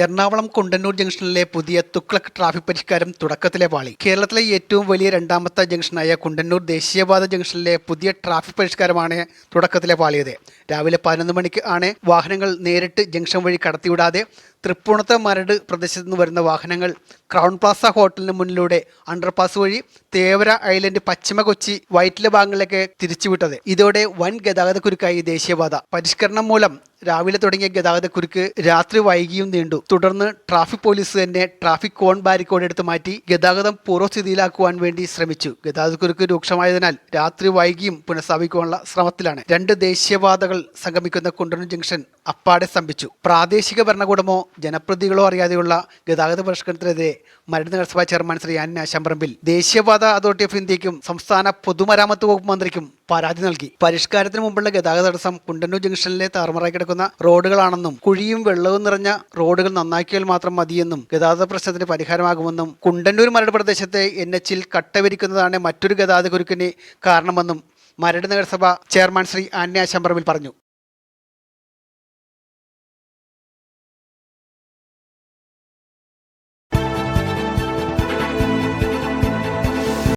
എറണാകുളം കുണ്ടന്നൂർ ജംഗ്ഷനിലെ പുതിയ തുഗ്ലക്ക് ട്രാഫിക് പരിഷ്കാരം തുടക്കത്തിലെ പാളി. കേരളത്തിലെ ഏറ്റവും വലിയ രണ്ടാമത്തെ ജംഗ്ഷനായ കുണ്ടന്നൂർ ദേശീയപാത ജംഗ്ഷനിലെ പുതിയ ട്രാഫിക് പരിഷ്കാരമാണ് തുടക്കത്തിലെ പാളിയത്. രാവിലെ 11 മണിക്ക് ആണ് വാഹനങ്ങൾ നേരിട്ട് ജംഗ്ഷൻ വഴി കടത്തിവിടാതെ തൃപ്പൂണിത്തുറ മരട് പ്രദേശത്തു നിന്ന് വരുന്ന വാഹനങ്ങൾ ക്രൗൺ പ്ലാസ ഹോട്ടലിന് മുന്നിലൂടെ അണ്ടർപാസ് വഴി തേവര ഐലൻഡ്, പശ്ചിമ കൊച്ചി, വൈറ്റില ഭാഗങ്ങളിലേക്ക് തിരിച്ചുവിട്ടത്. ഇതോടെ വൻ ഗതാഗതക്കുരുക്കായി ദേശീയപാത. പരിഷ്കരണം മൂലം രാവിലെ തുടങ്ങിയ ഗതാഗതക്കുരുക്ക് രാത്രി വൈകിയും നീണ്ടു. തുടർന്ന് ട്രാഫിക് പോലീസ് തന്നെ ട്രാഫിക് കോൺ ബാരിക്കേഡ് എടുത്ത് മാറ്റി ഗതാഗതം പൂർവ്വസ്ഥിതിയിലാക്കുവാൻ വേണ്ടി ശ്രമിച്ചു. ഗതാഗതക്കുരുക്ക് രൂക്ഷമായതിനാൽ രാത്രി വൈകിയും പുനഃസ്ഥാപിക്കാനുള്ള ശ്രമത്തിലാണ്. 2 ദേശീയപാതകൾ സംഗമിക്കുന്ന കുണ്ടന്നൂർ ജംഗ്ഷൻ അപ്പാടെ സ്തംഭിച്ചു. പ്രാദേശിക ഭരണകൂടമോ ജനപ്രതിനിധികളോ അറിയാതെയുള്ള ഗതാഗത പരിഷ്കരണത്തിനെതിരെ മരട് നഗരസഭാ ചെയർമാൻ ശ്രീ ആന്റണി ആശാമ്പറമ്പിൽ ദേശീയപാത അതോറിറ്റി ഓഫ് ഇന്ത്യക്കും സംസ്ഥാന പൊതുമരാമത്ത് വകുപ്പ് മന്ത്രിക്കും പരാതി നൽകി. പരിഷ്കാരത്തിന് മുമ്പുള്ള ഗതാഗത തടസ്സം കുണ്ടന്നൂർ ജംഗ്ഷനിലെ താറുമാറായി കിടക്കുന്ന റോഡുകളാണെന്നും കുഴിയും വെള്ളവും നിറഞ്ഞ റോഡുകൾ നന്നാക്കിയാൽ മാത്രം മതിയെന്നും ഗതാഗത പ്രശ്നത്തിന് പരിഹാരമാകുമെന്നും കുണ്ടന്നൂർ മരട് പ്രദേശത്തെ NHൽ കട്ട വിരിക്കുന്നതാണ് മറ്റൊരു ഗതാഗത കുരുക്കിന് കാരണമെന്നും മരട് നഗരസഭ ചെയർമാൻ ശ്രീ ആന്റണി ആശാമ്പറമ്പിൽ പറഞ്ഞു.